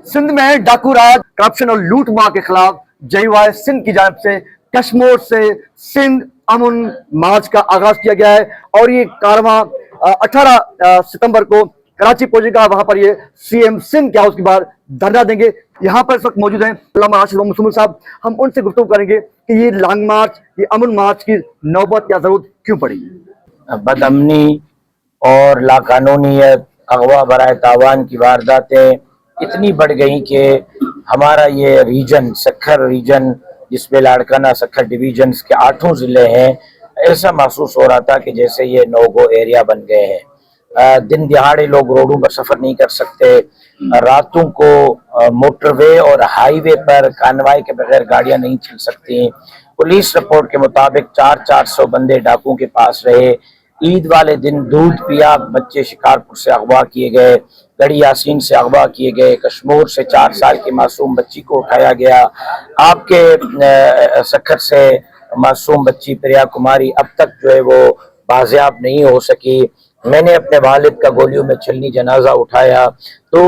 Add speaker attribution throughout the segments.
Speaker 1: सिंध में डाकू राज, करप्शन और लूट मार के खिलाफ JUI सिंध की जानिब से कश्मीर से सिंध अमन मार्च का आगाज किया गया है और ये कारवां 18 सितंबर को कराची पहुंचेगा। वहां पर ये CM सिंध के हाउस के बाहर धरना देंगे। यहाँ पर इस वक्त मौजूद हैं अल्लामा राशिद मुसम्मिल साहब। हम उनसे गुफ्तगू करेंगे कि ये लॉन्ग मार्च, ये अमन मार्च की नौबत या जरूरत क्यों पड़ी।
Speaker 2: बदअमनी और लाकानूनीयत, अगवा बराए तावान की वारदातें इतनी बढ़ गई कि हमारा ये रीजन, सखर रीजन, जिसमें लाड़काना सखर डिवीजन्स के 8 ज़िले हैं, ऐसा महसूस हो रहा था कि जैसे ये नो गो एरिया बन गए हैं। दिन दिहाड़े लोग रोडों पर सफ़र नहीं कर सकते, रातों को मोटरवे और हाईवे पर कानवाई के बगैर गाड़ियां नहीं चल सकती। पुलिस रिपोर्ट के मुताबिक 400 बंदे डाकुओं के पास रहे। ईद वाले दिन दूध पिया बच्चे शिकारपुर से अगवा किए गए, गढ़ी यासीन से अगवा किए गए, कश्मीर से 4 साल की मासूम बच्ची को उठाया गया, आपके सखर से मासूम बच्ची प्रिया कुमारी अब तक जो है वो बाजियाब नहीं हो सकी। मैंने अपने वालिद का गोलियों में छलनी जनाजा उठाया। तो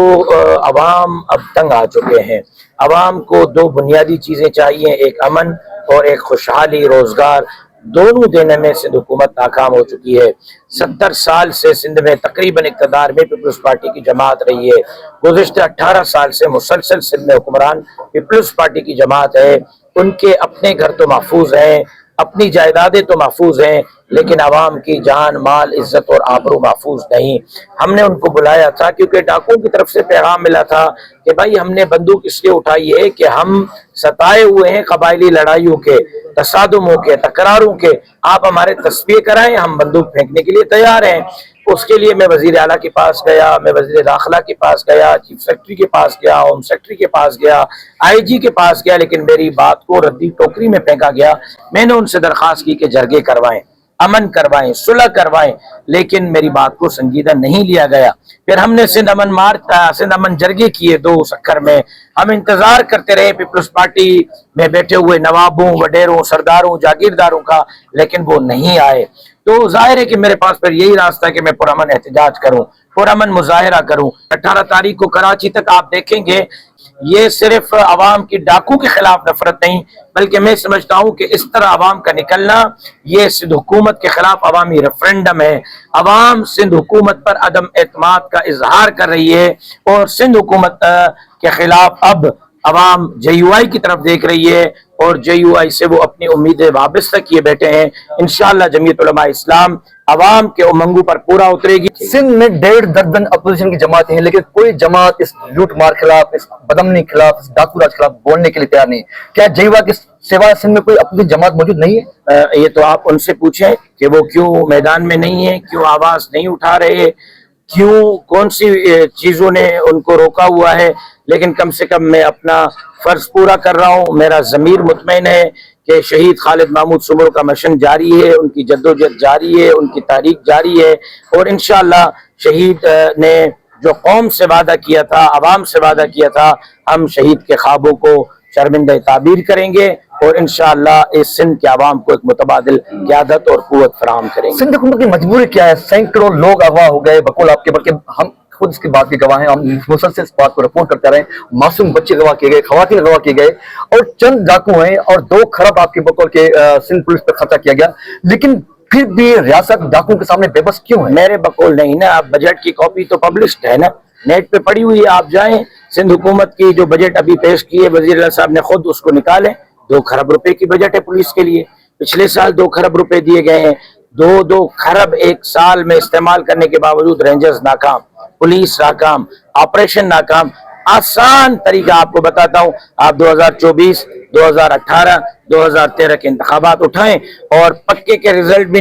Speaker 2: अवाम अब तंग आ चुके हैं। अवाम को 2 बुनियादी चीज़ें चाहिए, एक अमन और एक खुशहाली, रोज़गार। दोनों देने में सिंध हुकूमत नाकाम हो चुकी है। 70 साल से सिंध में तकरीबन इक़्तिदार में पीपल्स पार्टी की जमात रही है। गुज़िश्ता 18 साल से मुसलसल सिंध में हुक्मरान पीपल्स पार्टी की जमात है। उनके अपने घर तो महफूज हैं, अपनी जायदादें तो महफूज हैं, लेकिन आवाम की जान, माल, इज्जत और आबरू महफूज नहीं। हमने उनको बुलाया था क्योंकि डाकुओं की तरफ से पैगाम मिला था कि भाई हमने बंदूक इसलिए उठाई है कि हम सताए हुए हैं कबायली लड़ाइयों के, तसादुमों के, तकरारों के। आप हमारे तस्बीह कराएं, हम बंदूक फेंकने के लिए तैयार हैं। उसके लिए मैं वजीर आला के पास गया, मैं वजीर दाखिला के पास गया, चीफ सेक्रेटरी के पास गया, होम सेक्रेटरी के पास गया, IG के पास गया, लेकिन मेरी बात को रद्दी टोकरी में फेंका गया। मैंने उनसे दरख्वास्त की कि जरगे करवाएं, अमन करवाएं, सुलह करवाएं, लेकिन मेरी बात को संजीदा नहीं लिया गया। फिर हमने सिंध अमन मार्च, सिंध अमन जरगे किए 2 सखर में। हम इंतजार करते रहे पीपल्स पार्टी में बैठे हुए नवाबों, वडेरों, सरदारों, जागीरदारों का, लेकिन वो नहीं आए। तो जाहिर है कि मेरे पास फिर यही रास्ता है कि मैं पुरअमन एहतजाज करूं, पुरअमन मुजाहिरा करूं। 18 तारीख को कराची तक आप देखेंगे ये सिर्फ अवाम की डाकू के खिलाफ नफरत नहीं, बल्कि मैं समझता हूं कि इस तरह अवाम का निकलना ये सिंध हुकूमत के खिलाफ अवामी रेफरेंडम है। अवाम सिंध हुकूमत पर अदम एतमाद का इजहार कर रही है और सिंध हुकूमत के खिलाफ अब अवाम JUI की तरफ देख रही है और JUI से वो अपनी उम्मीदें वाबस्ता किए बैठे हैं। इंशाअल्लाह जमीयत उलमा इस्लाम अवाम के उमंगों पर पूरा उतरेगी।
Speaker 1: सिंध में 1.5 दर्जन अपोजिशन की जमातें हैं, लेकिन कोई जमात इस लूट मार खिलाफ, इस बदअमनी खिलाफ, इस डाकू राज खिलाफ बोलने के लिए तैयार नहीं। क्या JUI के सिवा सिंध में कोई अपोजिशन जमात मौजूद नहीं है?
Speaker 2: ये तो आप उनसे पूछें कि वो क्यों मैदान में नहीं है, क्यों आवाज नहीं उठा रहे, क्यों, कौन सी चीजों ने उनको रोका हुआ है। लेकिन कम से कम मैं अपना फर्ज पूरा कर रहा हूँ। मेरा ज़मीर मुतमईन है कि शहीद खालिद महमूद सुमर का मिशन जारी है, उनकी जद्दोजहद जारी है, उनकी तारीख जारी है और इंशाअल्लाह शहीद ने जो कौम से वादा किया था, अवाम से वादा किया था, हम शहीद के ख्वाबों को शर्मिंदा ताबीर करेंगे और इंशाअल्लाह इस सिंध के अवाम को एक मुतबादिल क़यादत और क़ुव्वत फराहम करेंगे।
Speaker 1: सिंध हुकूमत की मजबूरी क्या है? सैकड़ों लोग अगवा हो गए बकौल आपके, बल्कि हम खुद इसकी बात के गवाह हैं। हम मुसलसल इस बात को रिपोर्ट करते रहे। मासूम बच्चे गवाह किए गए, खवातीन गवाह किए गए और चंद डाकू हैं और 2 खरब आपके बकौल के सिंध पुलिस पर खर्चा किया गया, लेकिन फिर भी रियासत डाकुओं के सामने बेबस क्यों है?
Speaker 2: मेरे बकौल नहीं ना, अब बजट की कॉपी तो पब्लिश्ड है ना, नेट पे पड़ी हुई है। आप जाएं, सिंध हुकूमत की जो बजट अभी पेश की है वजीर आला साहब ने खुद उसको निकालें। 2 खरब रुपए की बजट है पुलिस के लिए। पिछले साल 2 खरब रुपए दिए गए हैं। 2 खरब एक साल में इस्तेमाल करने के बावजूद रेंजर्स नाकाम, पुलिस नाकाम, ऑपरेशन नाकाम। आसान तरीका आपको बताता हूँ, आप 2024, 2018, 2013 के इंतखाबात उठाएं और पक्के के रिजल्ट भी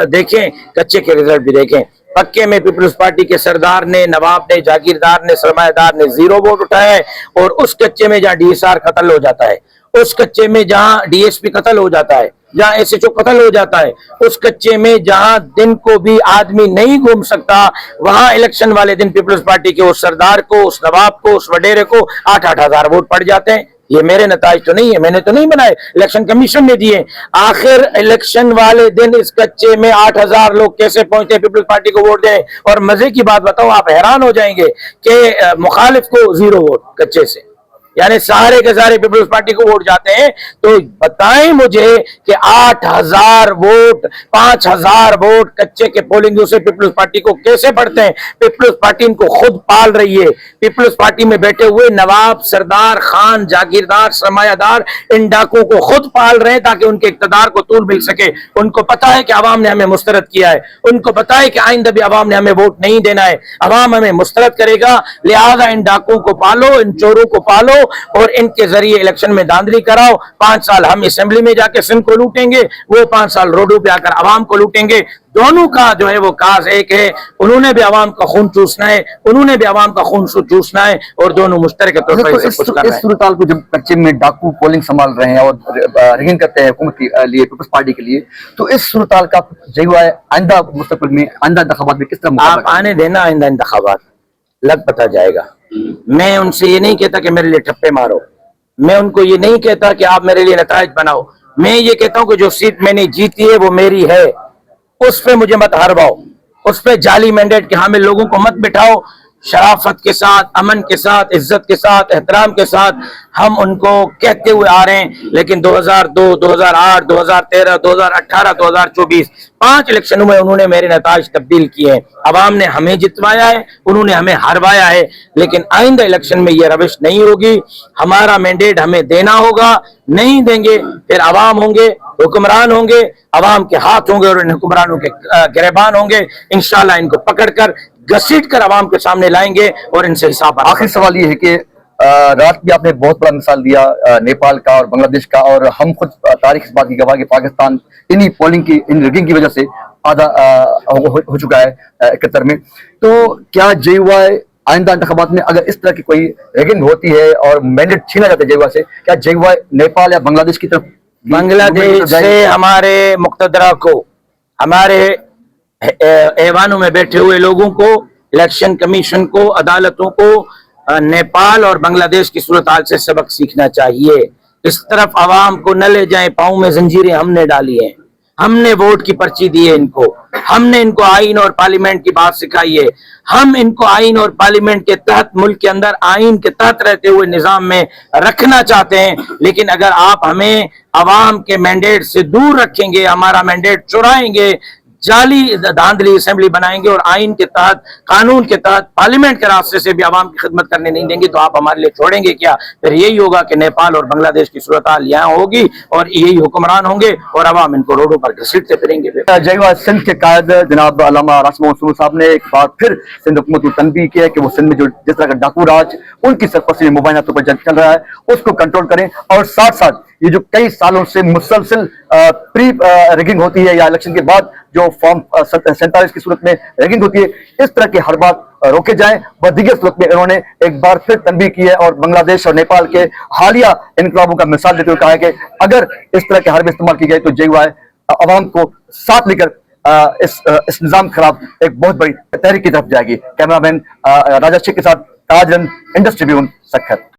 Speaker 2: देखें, कच्चे के रिजल्ट भी देखें। पक्के में पीपल्स पार्टी के सरदार ने, नवाब ने, जागीरदार ने, सरमायादार ने 0 वोट उठाया है और उस कच्चे में जहाँ DSR कत्ल हो जाता है, उस कच्चे में जहाँ DSP कत्ल हो जाता है, जहाँ SHO कत्ल हो जाता है, उस कच्चे में जहाँ दिन को भी आदमी नहीं घूम सकता, वहां इलेक्शन वाले दिन पीपल्स पार्टी के उस सरदार को, उस नवाब को, उस वडेरे को 8-8 हज़ार वोट पड़ जाते हैं। یہ میرے نتائج تو نہیں ہے, میں نے تو نہیں بنائے, الیکشن کمیشن نے دیے. آخر الیکشن والے دن اس کچے میں 8,000 لوگ کیسے پہنچتے پیپلز پارٹی کو ووٹ دیں. اور مزے کی بات بتاؤ, آپ حیران ہو جائیں گے کہ مخالف کو 0 ووٹ کچے سے, یعنی سارے کے سارے پیپلز پارٹی کو ووٹ جاتے ہیں. تو بتائیں مجھے کہ 8,000 ووٹ 5,000 ووٹ کچے کے پولنگ سے پیپلز پارٹی کو کیسے پڑتے ہیں؟ پیپلز پارٹی ان کو خود پال رہی ہے. پیپلز پارٹی میں بیٹھے ہوئے نواب, سردار, خان, جاگیردار, سرمایہ دار ان ڈاکوں کو خود پال رہے ہیں تاکہ ان کے اقتدار کو طول مل سکے. ان کو پتا ہے کہ عوام نے ہمیں مسترد کیا ہے, ان کو پتا ہے کہ آئندہ بھی عوام نے ہمیں ووٹ نہیں دینا ہے, عوام ہمیں مسترد کرے گا. لہذا ان ڈاکوں کو پالو, ان چوروں کو پالو اور ان کے ذریعے الیکشن میں داندلی کراؤ. 5 سال ہم اسمبلی میں جا کے سندھ کو لوٹیں گے, وہ 5 سال روڈوں پہ آ کر عوام کو لوٹیں گے. دونوں کا جو ہے وہ کاز ایک ہے, انہوں نے بھی عوام کا خون چوسنا ہے, انہوں نے بھی عوام کا خون چوسنا ہے, اور دونوں مشترکہ طور پر
Speaker 1: اس صورتحال کو جب کچے میں ڈاکو پولنگ سنبھال رہے ہیں اور ریگنگ کرتے ہیں حکومت کے لیے, پیپلز پارٹی کے لیے, تو اس صورتحال کا جو ہے آئندہ مستقبل میں آئندہ انتخابات میں کس طرح
Speaker 2: آپ آنے دینا آئندہ انتخابات لگ پتا جائے گا. میں ان سے یہ نہیں کہتا کہ میرے لیے ٹھپے مارو, میں ان کو یہ نہیں کہتا کہ آپ میرے لیے نتائج بناؤ. میں یہ کہتا ہوں کہ جو سیٹ میں نے جیتی ہے وہ میری ہے, اس پہ مجھے مت ہرواؤ, اس پہ جعلی مینڈیٹ کے حامل لوگوں کو مت بٹھاؤ. شرافت کے ساتھ, امن کے ساتھ, عزت کے ساتھ, احترام کے ساتھ ہم ان کو کہتے ہوئے آ رہے ہیں. لیکن 2002, 2008, 2013, 2018, 2024 5 الیکشنوں میں انہوں نے میرے نتائج تبدیل کیے ہیں. عوام نے ہمیں جتوایا ہے, انہوں نے ہمیں ہروایا ہے. لیکن آئندہ الیکشن میں یہ روش نہیں ہوگی. ہمارا مینڈیٹ ہمیں دینا ہوگا, نہیں دیں گے پھر عوام ہوں گے, حکمران ہوں گے, عوام کے ہاتھ ہوں گے اور ان حکمرانوں کے گریبان ہوں گے. انشاءاللہ ان کو پکڑ کر گھسیٹ کر عوام کے سامنے لائیں گے اور ان سے حساب.
Speaker 1: آخری سوال یہ ہے کہ رات بھی آپ نے بہت بڑا مثال دیا نیپال کا اور بنگلہ دیش کا, اور ہم خود تاریخ اس بات کی گواہ کہ پاکستان انہی پولنگ کی, ان ریگنگ کی وجہ سے آدھا ہو چکا ہے 71 میں. تو کیا جے یو آئی آئندہ انتخابات میں اگر اس طرح کی کوئی ریگنگ ہوتی ہے اور مینڈیٹ چھینا جاتا ہے جے یو آئی سے, کیا جے یو آئی نیپال یا بنگلہ دیش کی طرف,
Speaker 2: بنگلہ دیش سے ہمارے مقتدرہ کو, ہمارے ایوانوں میں بیٹھے ہوئے لوگوں کو, الیکشن کمیشن کو, عدالتوں کو نیپال اور بنگلہ دیش کی صورتحال سے سبق سیکھنا چاہیے. اس طرف عوام کو نہ لے جائیں, پاؤں میں زنجیریں ہم نے ڈالی ہیں, ہم نے ووٹ کی پرچی دی ہے ان کو, ہم نے ان کو آئین اور پارلیمنٹ کی بات سکھائی ہے. ہم ان کو آئین اور پارلیمنٹ کے تحت, ملک کے اندر آئین کے تحت رہتے ہوئے نظام میں رکھنا چاہتے ہیں. لیکن اگر آپ ہمیں عوام کے مینڈیٹ سے دور رکھیں گے, ہمارا مینڈیٹ چرائیں گے, جعلی دھاندلی اسمبلی بنائیں گے اور آئین کے تحت, قانون کے تحت, پارلیمنٹ کے راستے سے بھی عوام کی خدمت کرنے نہیں دیں گے, تو آپ ہمارے لیے چھوڑیں گے کیا؟ پھر یہی ہوگا کہ نیپال اور بنگلہ دیش کی صورتحال یہاں ہوگی اور یہی حکمران ہوں گے اور عوام ان کو روڈوں پر گھسیٹتے پھریں گے.
Speaker 1: جے یو آئی سندھ کے قائد جناب علامہ راشد منصور صاحب نے ایک بار پھر سندھ حکومت کو تنبیہ کیا کہ وہ سندھ میں جو جس طرح کا ڈاکو راج ان کی سرپرستی میں مبینہ طور پر چل رہا ہے اس کو کنٹرول کریں, اور ساتھ ساتھ یہ جو کئی سالوں سے مسلسل پری ریگنگ ہوتی ہے یا الیکشن کے بعد جو فارم 47 کی صورت میں ریگنگ ہوتی ہے, اس طرح کے ہر بات روکے جائیں. اور دیگر صورت میں انہوں نے ایک بار پھر تنبیہ کی ہے اور بنگلہ دیش اور نیپال کے حالیہ انقلابوں کا مثال دیتے ہوئے کہا ہے کہ اگر اس طرح کے حربے استعمال کی جائے تو جے یو آئی عوام کو ساتھ لے کر اس نظام کے خلاف ایک بہت بڑی تحریک کی طرف جائے گی. کیمرہ مین راجا شیخ کے ساتھ تاج رن انڈسٹری بیون سکھر.